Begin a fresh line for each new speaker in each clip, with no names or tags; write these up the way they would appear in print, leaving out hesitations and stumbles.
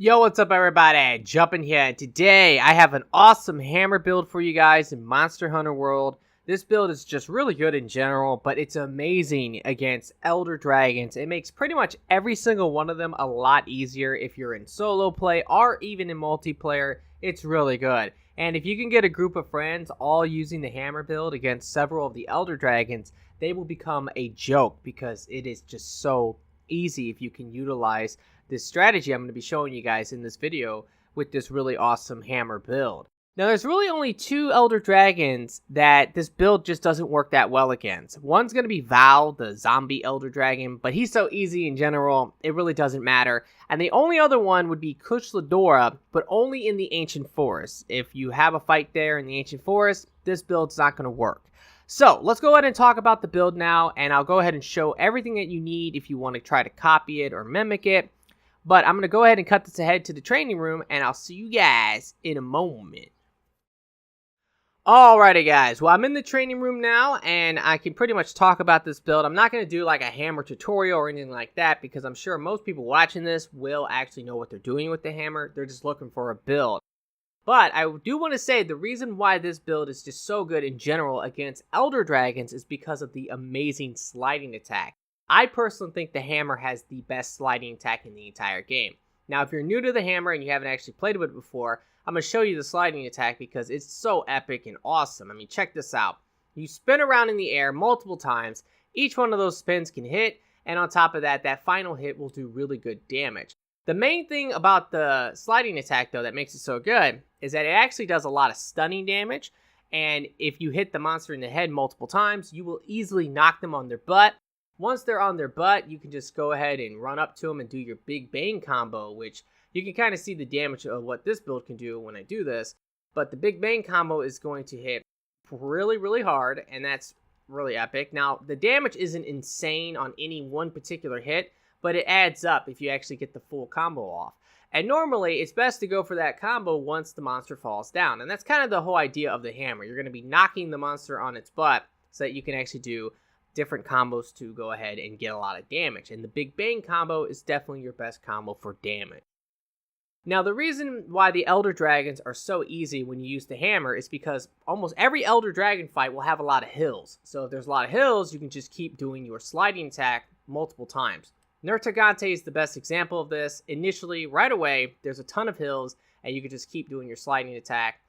Yo, what's up everybody? Jumpin' here. Today I have an awesome hammer build for you guys in Monster Hunter World. This build is just really good in general, but it's amazing against Elder Dragons. It makes pretty much every single one of them a lot easier if you're in solo play or even in multiplayer. It's really good. And if you can get a group of friends all using the hammer build against several of the Elder Dragons, they will become a joke because it is just so easy if you can utilize this strategy I'm going to be showing you guys in this video with this really awesome hammer build. Now there's really only two Elder Dragons that this build just doesn't work that well against. One's going to be Val, the zombie Elder Dragon, but he's so easy in general, it really doesn't matter. And the only other one would be Kuchladora, but only in the Ancient Forest. If you have a fight there in the Ancient Forest, this build's not going to work. So let's go ahead and talk about the build now, and I'll go ahead and show everything that you need if you want to try to copy it or mimic it. But I'm going to go ahead and cut this ahead to the training room, and I'll see you guys in a moment. Alrighty guys, well I'm in the training room now, and I can pretty much talk about this build. I'm not going to do like a hammer tutorial or anything like that, because I'm sure most people watching this will actually know what they're doing with the hammer. They're just looking for a build. But I do want to say the reason why this build is just so good in general against Elder Dragons is because of the amazing sliding attack. I personally think the hammer has the best sliding attack in the entire game. Now, if you're new to the hammer and you haven't actually played with it before, I'm going to show you the sliding attack because it's so epic and awesome. I mean, check this out. You spin around in the air multiple times. Each one of those spins can hit, and on top of that, that final hit will do really good damage. The main thing about the sliding attack, though, that makes it so good is that it actually does a lot of stunning damage, and if you hit the monster in the head multiple times, you will easily knock them on their butt. Once they're on their butt, you can just go ahead and run up to them and do your Big Bang combo, which you can kind of see the damage of what this build can do when I do this. But the Big Bang combo is going to hit really, really hard, and that's really epic. Now, the damage isn't insane on any one particular hit, but it adds up if you actually get the full combo off. And normally, it's best to go for that combo once the monster falls down. And that's kind of the whole idea of the hammer. You're going to be knocking the monster on its butt so that you can actually do different combos to go ahead and get a lot of damage. And the Big Bang combo is definitely your best combo for damage. Now, the reason why the Elder Dragons are so easy when you use the hammer is because almost every Elder Dragon fight will have a lot of hills. So if there's a lot of hills, you can just keep doing your sliding attack multiple times. Nertagante is the best example of this. Initially, right away, there's a ton of hills, and you can just keep doing your sliding attack.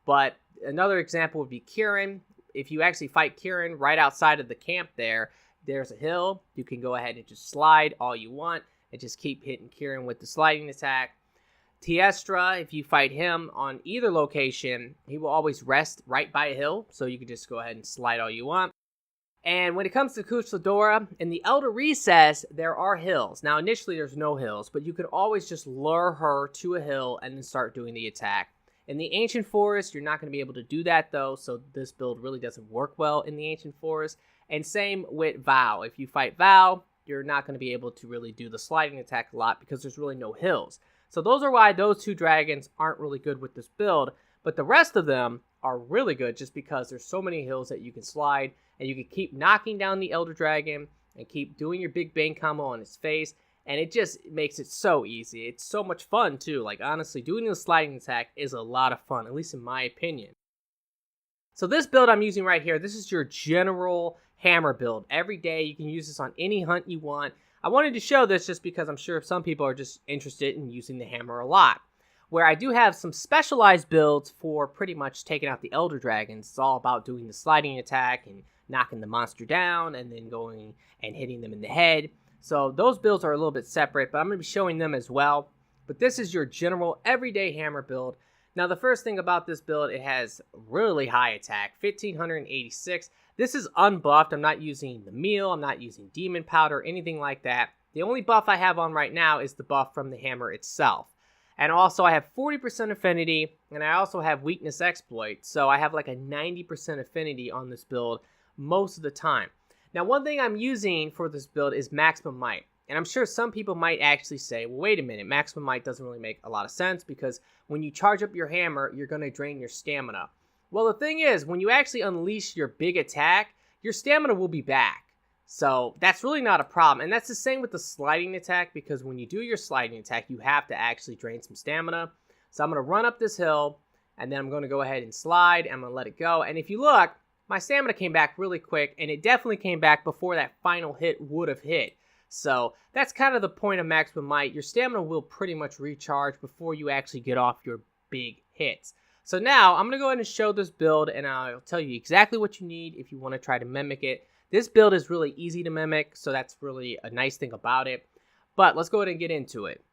But another example would be Kirin. If you actually fight Kirin right outside of the camp there's a hill. You can go ahead and just slide all you want and just keep hitting Kirin with the sliding attack. Tiestra, if you fight him on either location, he will always rest right by a hill, so you can just go ahead and slide all you want. And when it comes to Kuchladora, in the Elder Recess, there are hills. Now, initially, there's no hills, but you can always just lure her to a hill and then start doing the attack. In the Ancient Forest, you're not going to be able to do that, though, so this build really doesn't work well in the Ancient Forest. And same with Val. If you fight Val, you're not going to be able to really do the sliding attack a lot because there's really no hills. So those are why those two dragons aren't really good with this build, but the rest of them are really good just because there's so many hills that you can slide, and you can keep knocking down the Elder Dragon and keep doing your Big Bang combo on his face. And it just makes it so easy. It's so much fun, too. Like, honestly, doing the sliding attack is a lot of fun, at least in my opinion. So this build I'm using right here, this is your general hammer build. Every day, you can use this on any hunt you want. I wanted to show this just because I'm sure some people are just interested in using the hammer a lot. Where I do have some specialized builds for pretty much taking out the Elder Dragons. It's all about doing the sliding attack and knocking the monster down and then going and hitting them in the head. So those builds are a little bit separate, but I'm going to be showing them as well. But this is your general everyday hammer build. Now, the first thing about this build, it has really high attack, 1586. This is unbuffed. I'm not using the meal. I'm not using demon powder, anything like that. The only buff I have on right now is the buff from the hammer itself. And also, I have 40% affinity, and I also have weakness exploit. So I have like a 90% affinity on this build most of the time. Now, one thing I'm using for this build is maximum might. And I'm sure some people might actually say, well, wait a minute, maximum might doesn't really make a lot of sense because when you charge up your hammer, you're going to drain your stamina. Well, the thing is, when you actually unleash your big attack, your stamina will be back. So that's really not a problem. And that's the same with the sliding attack, because when you do your sliding attack, you have to actually drain some stamina. So I'm going to run up this hill, and then I'm going to go ahead and slide. I'm going to let it go. And if you look, my stamina came back really quick, and it definitely came back before that final hit would have hit. So that's kind of the point of maximum might. Your stamina will pretty much recharge before you actually get off your big hits. So now I'm going to go ahead and show this build, and I'll tell you exactly what you need if you want to try to mimic it. This build is really easy to mimic, so that's really a nice thing about it. But let's go ahead and get into it.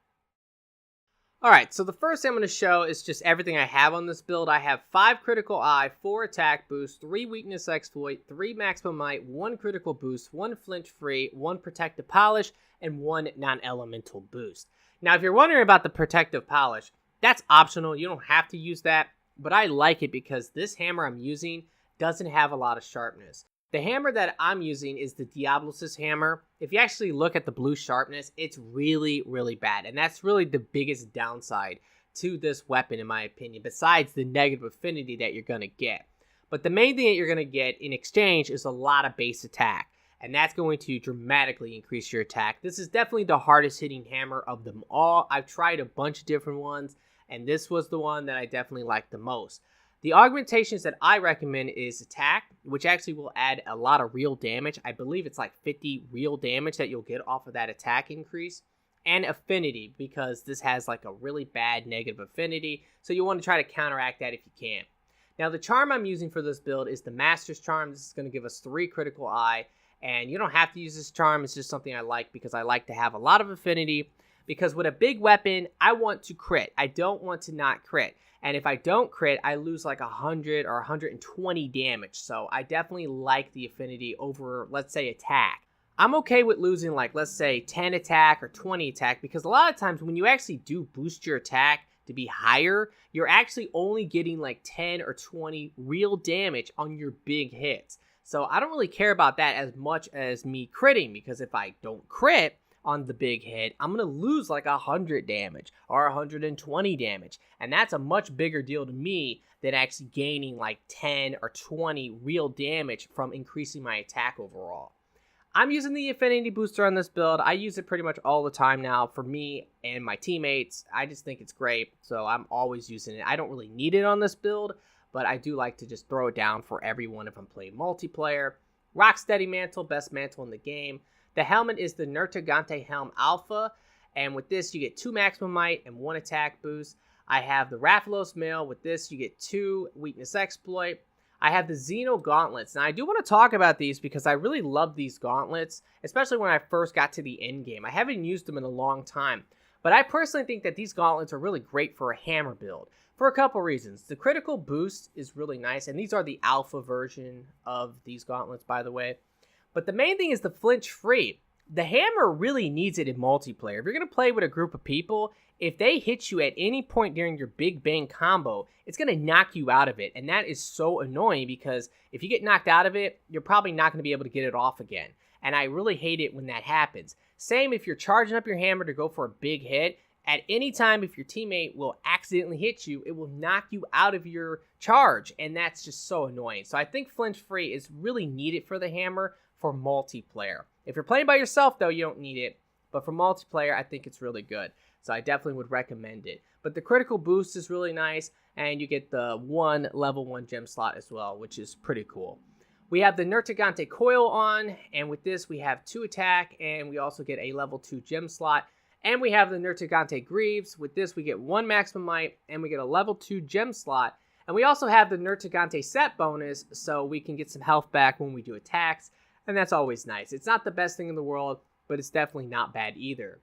Alright, so the first thing I'm going to show is just everything I have on this build. I have 5 critical eye, 4 attack boost, 3 weakness exploit, 3 maximum might, 1 critical boost, 1 flinch free, 1 protective polish, and 1 non-elemental boost. Now if you're wondering about the protective polish, that's optional. You don't have to use that, but I like it because this hammer I'm using doesn't have a lot of sharpness. The hammer that I'm using is the Diablos' hammer. If you actually look at the blue sharpness, it's really, really bad. And that's really the biggest downside to this weapon, in my opinion, besides the negative affinity that you're going to get. But the main thing that you're going to get in exchange is a lot of base attack. And that's going to dramatically increase your attack. This is definitely the hardest hitting hammer of them all. I've tried a bunch of different ones, and this was the one that I definitely liked the most. The augmentations that I recommend is attack, which actually will add a lot of real damage. I believe it's like 50 real damage that you'll get off of that attack increase. And affinity, because this has like a really bad negative affinity. So you want to try to counteract that if you can. Now the charm I'm using for this build is the Master's Charm. This is going to give us 3 critical eye. And you don't have to use this charm. It's just something I like because I like to have a lot of affinity. Because with a big weapon, I want to crit. I don't want to not crit. And if I don't crit, I lose like 100 or 120 damage. So I definitely like the affinity over, let's say, attack. I'm okay with losing like, let's say, 10 attack or 20 attack. Because a lot of times when you actually do boost your attack to be higher, you're actually only getting like 10 or 20 real damage on your big hits. So I don't really care about that as much as me critting. Because if I don't crit on the big hit, I'm going to lose like 100 damage or 120 damage. And that's a much bigger deal to me than actually gaining like 10 or 20 real damage from increasing my attack overall. I'm using the Affinity Booster on this build. I use it pretty much all the time now for me and my teammates. I just think it's great, so I'm always using it. I don't really need it on this build, but I do like to just throw it down for everyone if I'm playing multiplayer. Rocksteady Mantle, best mantle in the game. The helmet is the Nertagante Helm Alpha, and with this you get 2 maximum might and 1 attack boost. I have the Rathalos Mail. With this you get 2 weakness exploit. I have the Xeno Gauntlets. Now I do want to talk about these because I really love these gauntlets, especially when I first got to the end game. I haven't used them in a long time, but I personally think that these gauntlets are really great for a hammer build for a couple reasons. The critical boost is really nice, and these are the alpha version of these gauntlets, by the way. But the main thing is the flinch free. The hammer really needs it in multiplayer. If you're going to play with a group of people, if they hit you at any point during your big bang combo, it's going to knock you out of it. And that is so annoying because if you get knocked out of it, you're probably not going to be able to get it off again. And I really hate it when that happens. Same if you're charging up your hammer to go for a big hit. At any time, if your teammate will accidentally hit you, it will knock you out of your charge. And that's just so annoying. So I think flinch free is really needed for the hammer for multiplayer. If you're playing by yourself, though, you don't need it. But for multiplayer, I think it's really good. So I definitely would recommend it. But the critical boost is really nice. And you get the 1 level 1 gem slot as well, which is pretty cool. We have the Nertagante Coil on. And with this, we have 2 attack. And we also get a level 2 gem slot. And we have the Nertagante Greaves. With this, we get 1 maximum might. And we get a level 2 gem slot. And we also have the Nertagante set bonus. So we can get some health back when we do attacks. And that's always nice. It's not the best thing in the world, but it's definitely not bad either.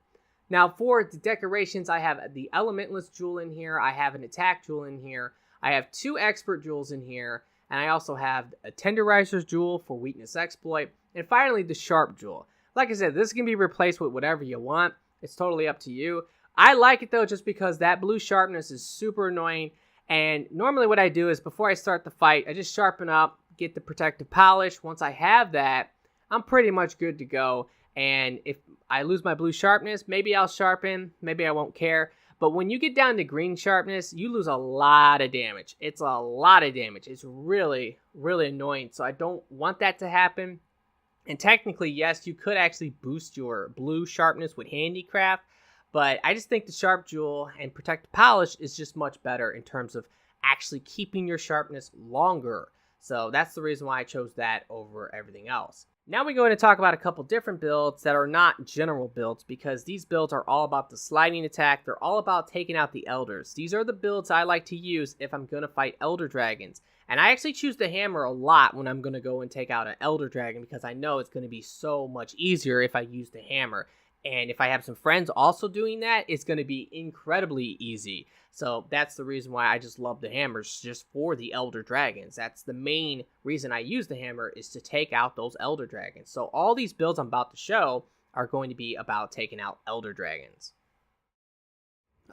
Now for the decorations, I have the Elementalist Jewel in here. I have an Attack Jewel in here. I have 2 Expert Jewels in here. And I also have a Tenderizer's Jewel for Weakness Exploit. And finally, the Sharp Jewel. Like I said, this can be replaced with whatever you want. It's totally up to you. I like it though just because that blue sharpness is super annoying. And normally what I do is before I start the fight, I just sharpen up, get the protective polish. Once I have that, I'm pretty much good to go. And if I lose my blue sharpness, maybe I'll sharpen, maybe I won't care. But when you get down to green sharpness, you lose a lot of damage. It's a lot of damage. It's really, really annoying. So I don't want that to happen. And technically, yes, you could actually boost your blue sharpness with Handicraft, but I just think the Sharp Jewel and Protective Polish is just much better in terms of actually keeping your sharpness longer. So that's the reason why I chose that over everything else. Now we're going to talk about a couple different builds that are not general builds, because these builds are all about the sliding attack. They're all about taking out the elders. These are the builds I like to use if I'm going to fight elder dragons. And I actually choose the hammer a lot when I'm going to go and take out an elder dragon, because I know it's going to be so much easier if I use the hammer. And if I have some friends also doing that, it's going to be incredibly easy. So that's the reason why I just love the hammers, just for the elder dragons. That's the main reason I use the hammer, is to take out those elder dragons. So all these builds I'm about to show are going to be about taking out elder dragons.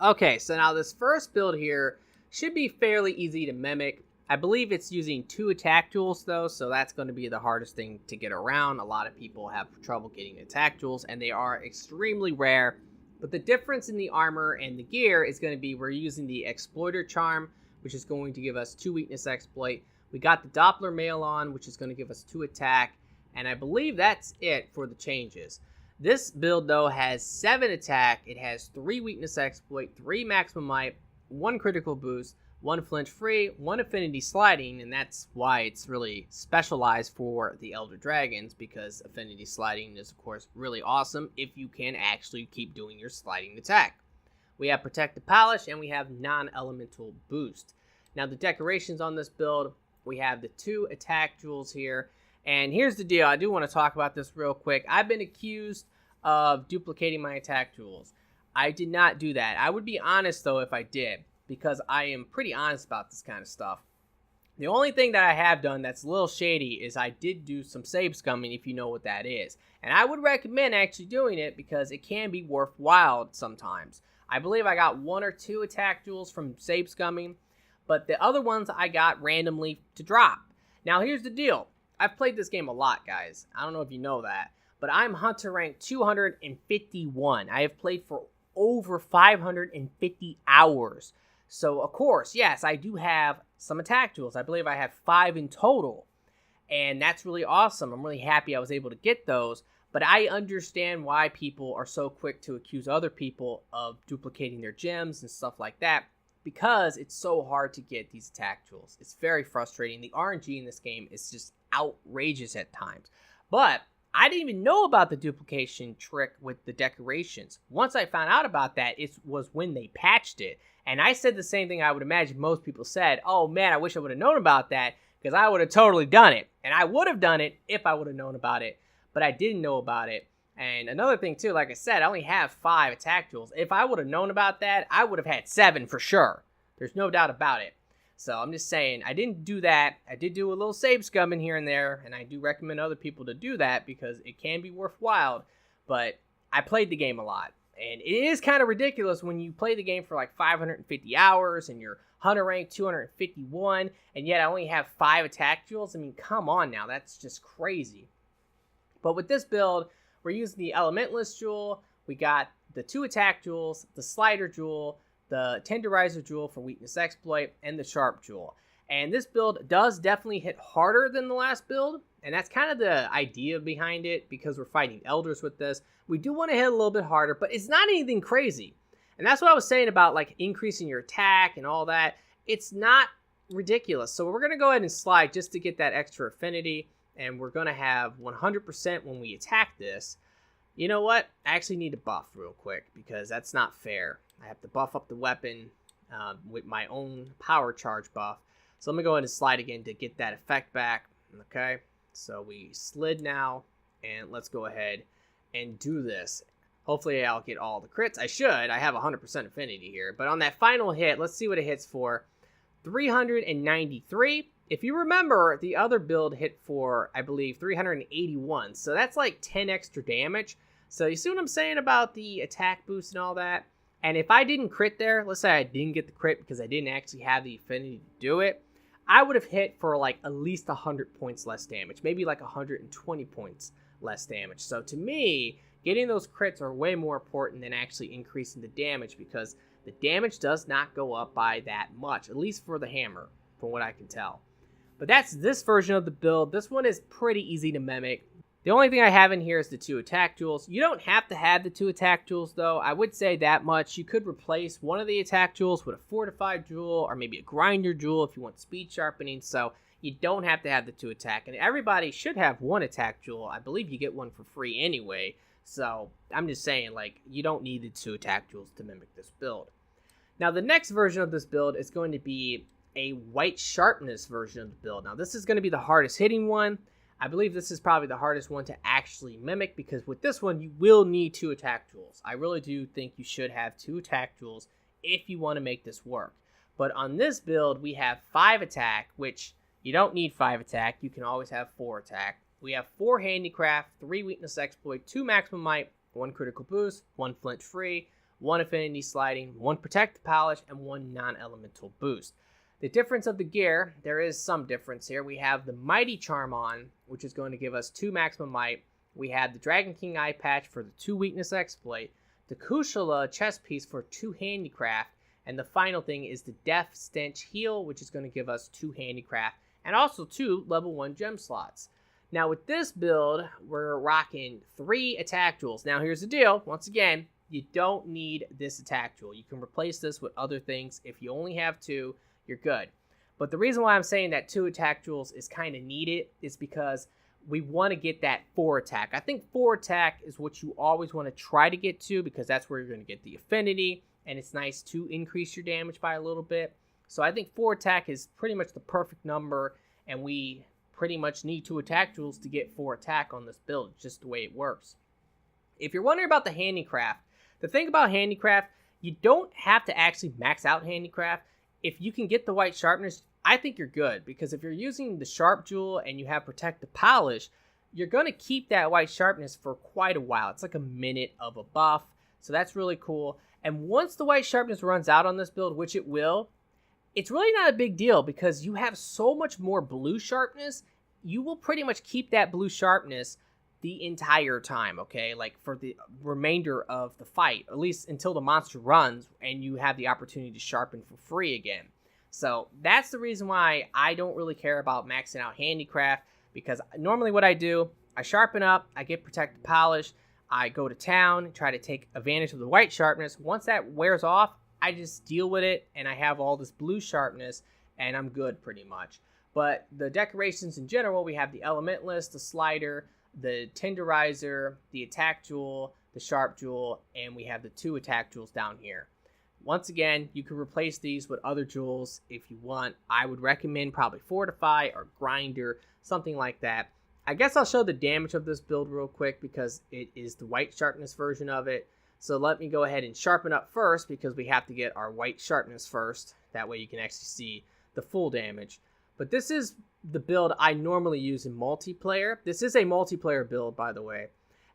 Okay, so now this first build here should be fairly easy to mimic. I believe it's using 2 attack jewels though, so that's going to be the hardest thing to get around. A lot of people have trouble getting attack jewels, and they are extremely rare. But the difference in the armor and the gear is going to be, we're using the Exploiter Charm, which is going to give us 2 weakness exploit. We got the Doppler Mail on, which is going to give us 2 attack. And I believe that's it for the changes. This build though has 7 attack. It has 3 weakness exploit, 3 maximum might, 1 critical boost, 1 flinch free, 1 affinity sliding, and that's why it's really specialized for the elder dragons, because affinity sliding is of course really awesome if you can actually keep doing your sliding attack. We have protective polish, and we have non-elemental boost. Now the decorations on this build, we have the 2 attack jewels here, and here's the deal. I do want to talk about this real quick. I've been accused of duplicating my attack jewels. I did not do that. I would be honest though if I did, because I am pretty honest about this kind of stuff. The only thing that I have done that's a little shady is I did do some save scumming, if you know what that is. And I would recommend actually doing it, because it can be worthwhile sometimes. I believe I got 1 or 2 attack jewels from save scumming, but the other ones I got randomly to drop. Now here's the deal. I've played this game a lot, guys. I don't know if you know that, but I'm Hunter rank 251. I have played for over 550 hours. So, of course, yes, I do have some attack jewels. I believe I have 5 in total. And that's really awesome. I'm really happy I was able to get those. But I understand why people are so quick to accuse other people of duplicating their gems and stuff like that, because it's so hard to get these attack jewels. It's very frustrating. The RNG in this game is just outrageous at times. But I didn't even know about the duplication trick with the decorations. Once I found out about that, it was when they patched it. And I said the same thing I would imagine most people said. Oh man, I wish I would have known about that, because I would have totally done it. And I would have done it if I would have known about it, but I didn't know about it. And another thing too, like I said, I only have 5 attack jewels. If I would have known about that, I would have had 7 for sure. There's no doubt about it. So I'm just saying, I didn't do that. I did do a little save scumming here and there, and I do recommend other people to do that, because it can be worthwhile. But I played the game a lot. And it is kind of ridiculous when you play the game for like 550 hours and you're Hunter rank 251, and yet I only have 5 attack jewels. I mean, come on now, that's just crazy. But with this build, we're using the Elementalist jewel. We got the 2 attack jewels, the Slider jewel, the Tenderizer jewel for weakness exploit, and the Sharp jewel. And this build does definitely hit harder than the last build, and that's kind of the idea behind it, because we're fighting elders with this. We do want to hit a little bit harder, but it's not anything crazy. And that's what I was saying about like increasing your attack and all that. It's not ridiculous. So we're going to go ahead and slide just to get that extra affinity, and we're going to have 100% when we attack this. You know what? I actually need to buff real quick, because that's not fair. I have to buff up the weapon with my own power charge buff. So let me go ahead and slide again to get that effect back. Okay, so we slid now, and let's go ahead and do this. Hopefully I'll get all the crits. I should. I have 100% affinity here. But on that final hit, let's see what it hits for. 393. If you remember, the other build hit for, I believe, 381. So that's like 10 extra damage. So you see what I'm saying about the attack boost and all that? And if I didn't crit there, let's say I didn't get the crit because I didn't actually have the affinity to do it, I would have hit for like at least 100 points less damage. Maybe like 120 points less damage. So to me, getting those crits are way more important than actually increasing the damage, because the damage does not go up by that much, at least for the hammer, from what I can tell. But that's this version of the build. This one is pretty easy to mimic. The only thing I have in here is the 2 attack jewels. You don't have to have the 2 attack jewels, though. I would say that much. You could replace one of the attack jewels with a fortified jewel or maybe a grinder jewel if you want speed sharpening. So you don't have to have the 2 attack. And everybody should have 1 attack jewel. I believe you get one for free anyway. So I'm just saying, like, you don't need the 2 attack jewels to mimic this build. Now, the next version of this build is going to be a white sharpness version of the build. Now, this is going to be the hardest hitting one. I believe this is probably the hardest one to actually mimic because with this one, you will need 2 attack jewels. I really do think you should have 2 attack jewels if you want to make this work. But on this build, we have 5 attack, which you don't need 5 attack. You can always have 4 attack. We have 4 handicraft, 3 weakness exploit, 2 maximum might, 1 critical boost, 1 flinch free, 1 affinity sliding, 1 protective polish, and 1 non-elemental boost. The difference of the gear, there is some difference here. We have the Mighty Charm on, which is going to give us 2 maximum might. We have the Dragon King eye patch for the 2 weakness exploit, the Kushala chest piece for 2 handicraft, and the final thing is the Death Stench heal, which is going to give us 2 handicraft, and also 2 level 1 gem slots. Now with this build, we're rocking 3 attack jewels. Now here's the deal, once again, you don't need this attack jewel. You can replace this with other things. If you only have 2, you're good. But the reason why I'm saying that 2 attack jewels is kind of needed is because we want to get that 4 attack. I think 4 attack is what you always want to try to get to because that's where you're going to get the affinity, and it's nice to increase your damage by a little bit. So I think 4 attack is pretty much the perfect number, and we pretty much need 2 attack jewels to get 4 attack on this build. It's just the way it works. If you're wondering about the handicraft, the thing about handicraft, you don't have to actually max out handicraft. If you can get the white sharpness, I think you're good. Because if you're using the sharp jewel and you have protective polish, you're going to keep that white sharpness for quite a while. It's like a minute of a buff. So that's really cool. And once the white sharpness runs out on this build, which it will, it's really not a big deal because you have so much more blue sharpness. You will pretty much keep that blue sharpness the entire time, okay? Like for the remainder of the fight, at least until the monster runs and you have the opportunity to sharpen for free again. So that's the reason why I don't really care about maxing out handicraft, because normally what I do, I sharpen up, I get protective polish, I go to town, try to take advantage of the white sharpness. Once that wears off, I just deal with it and I have all this blue sharpness and I'm good pretty much. But the decorations in general, we have the elementalist, the slider, the tenderizer, the attack jewel, the sharp jewel, and we have the 2 attack jewels down here. Once again, you can replace these with other jewels if you want. I would recommend probably Fortify or Grinder, something like that. I guess I'll show the damage of this build real quick because it is the white sharpness version of it. So let me go ahead and sharpen up first because we have to get our white sharpness first. That way you can actually see the full damage. But this is the build I normally use in multiplayer. This is a multiplayer build, by the way.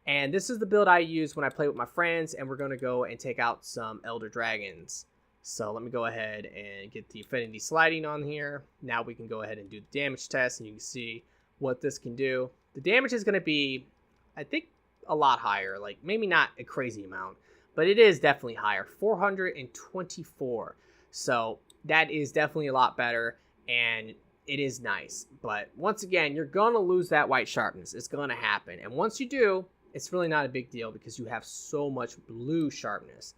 And this is the build I use when I play with my friends, and we're going to go and take out some Elder Dragons. So let me go ahead and get the Affinity sliding on here. Now we can go ahead and do the damage test, and you can see what this can do. The damage is going to be, I think, a lot higher. Like, maybe not a crazy amount, but it is definitely higher. 424. So that is definitely a lot better, and it is nice. But once again, you're going to lose that white sharpness. It's going to happen. And once you do, it's really not a big deal because you have so much blue sharpness.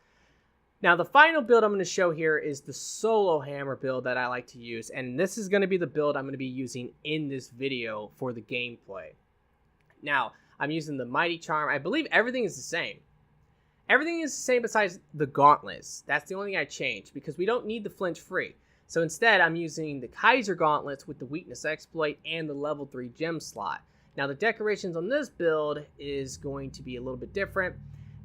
Now, the final build I'm going to show here is the solo hammer build that I like to use. And this is going to be the build I'm going to be using in this video for the gameplay. Now, I'm using the Mighty Charm. I believe everything is the same. Everything is the same besides the gauntlets. That's the only thing I changed because we don't need the flinch free. So instead, I'm using the Kaiser gauntlets with the weakness exploit and the level 3 gem slot. Now, the decorations on this build is going to be a little bit different.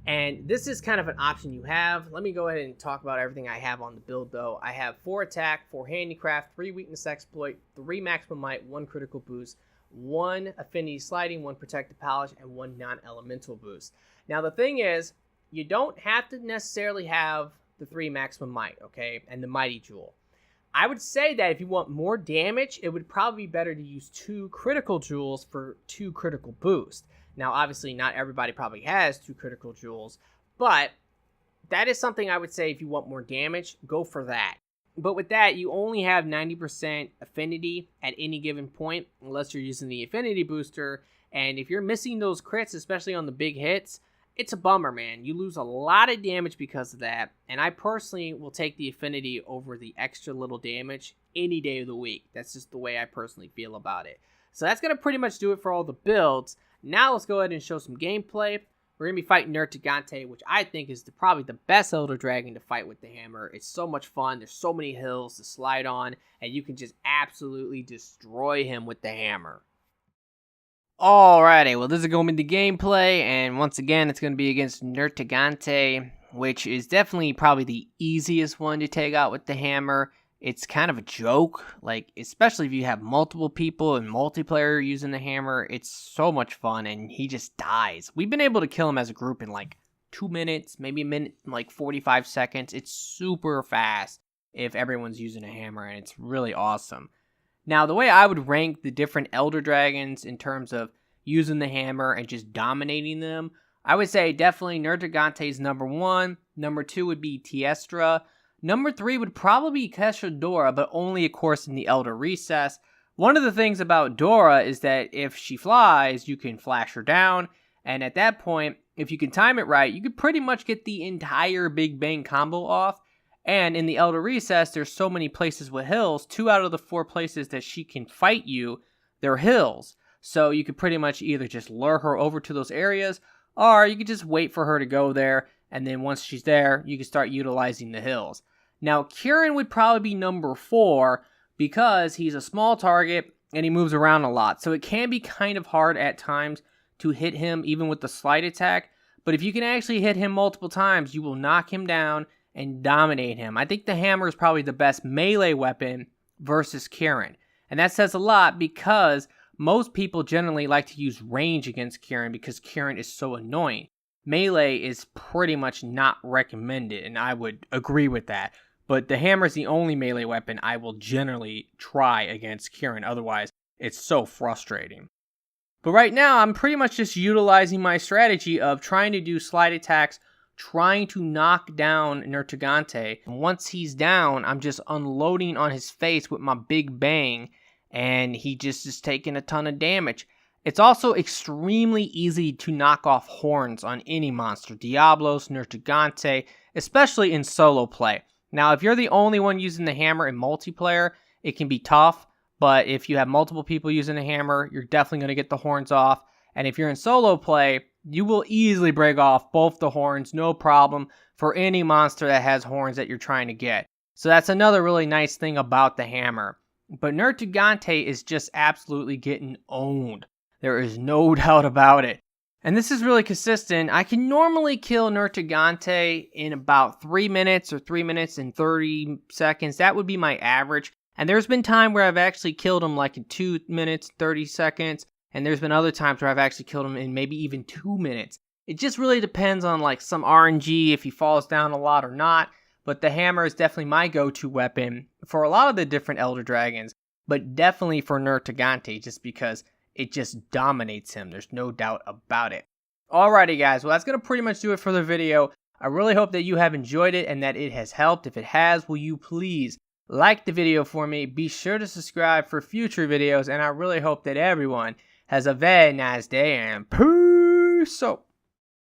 And this is kind of an option you have. Let me go ahead and talk about everything I have on the build, though. I have 4 attack, 4 handicraft, 3 weakness exploit, 3 maximum might, 1 critical boost, 1 affinity sliding, 1 protective polish, and 1 non-elemental boost. Now, the thing is, you don't have to necessarily have the 3 maximum might, okay, and the mighty jewel. I would say that if you want more damage, it would probably be better to use 2 critical jewels for 2 critical boost. Now, obviously, not everybody probably has 2 critical jewels, but that is something I would say if you want more damage, go for that. But with that, you only have 90% affinity at any given point, unless you're using the Affinity Booster, And if you're missing those crits, especially on the big hits, it's a bummer, man. You lose a lot of damage because of that. And I personally will take the affinity over the extra little damage any day of the week. That's just the way I personally feel about it. So that's going to pretty much do it for all the builds. Now let's go ahead and show some gameplay. We're going to be fighting Nertagante, which I think is probably the best Elder Dragon to fight with the hammer. It's so much fun. There's so many hills to slide on, and you can just absolutely destroy him with the hammer. Alrighty, well this is going to be the gameplay, and once again it's going to be against Nertagante, which is definitely probably the easiest one to take out with the hammer. It's kind of a joke, like especially if you have multiple people in multiplayer using the hammer. It's so much fun, and he just dies. We've been able to kill him as a group in like 2 minutes, maybe a minute, like 45 seconds. It's super fast if everyone's using a hammer, and it's really awesome. Now, the way I would rank the different Elder Dragons in terms of using the hammer and just dominating them, I would say definitely Nertagante is number 1. Number 2 would be Tiestra. Number 3 would probably be Kesha Dora, but only, of course, in the Elder Recess. One of the things about Dora is that if she flies, you can flash her down, and at that point, if you can time it right, you could pretty much get the entire Big Bang combo off. And in the Elder Recess, there's so many places with hills. 2 out of the 4 places that she can fight you, they're hills. So you could pretty much either just lure her over to those areas, or you could just wait for her to go there, and then once she's there, you can start utilizing the hills. Now, Kieran would probably be number 4 because he's a small target and he moves around a lot. So it can be kind of hard at times to hit him even with the slide attack. But if you can actually hit him multiple times, you will knock him down and dominate him. I think the hammer is probably the best melee weapon versus Kieran. And that says a lot because most people generally like to use range against Kieran because Kieran is so annoying. Melee is pretty much not recommended, and I would agree with that. But the hammer is the only melee weapon I will generally try against Kieran. Otherwise, it's so frustrating. But right now, I'm pretty much just utilizing my strategy of trying to do slide attacks, trying to knock down Nertagante. And once he's down, I'm just unloading on his face with my Big Bang, and he just is taking a ton of damage. It's also extremely easy to knock off horns on any monster. Diablos, Nertagante, especially in solo play. Now, if you're the only one using the hammer in multiplayer, it can be tough. But if you have multiple people using the hammer, you're definitely going to get the horns off. And if you're in solo play, you will easily break off both the horns, no problem, for any monster that has horns that you're trying to get. So that's another really nice thing about the hammer. But Nertagante is just absolutely getting owned. There is no doubt about it. And this is really consistent. I can normally kill Nertagante in about 3 minutes or 3 minutes and 30 seconds. That would be my average. And there's been time where I've actually killed him like in 2 minutes, 30 seconds. And there's been other times where I've actually killed him in maybe even 2 minutes. It just really depends on like some RNG, if he falls down a lot or not. But the hammer is definitely my go-to weapon for a lot of the different Elder Dragons. But definitely for Nertagante, just because it just dominates him. There's no doubt about it. Alrighty guys, well that's going to pretty much do it for the video. I really hope that you have enjoyed it and that it has helped. If it has, will you please like the video for me? Be sure to subscribe for future videos, and I really hope that everyone has a very nice day, and peace out.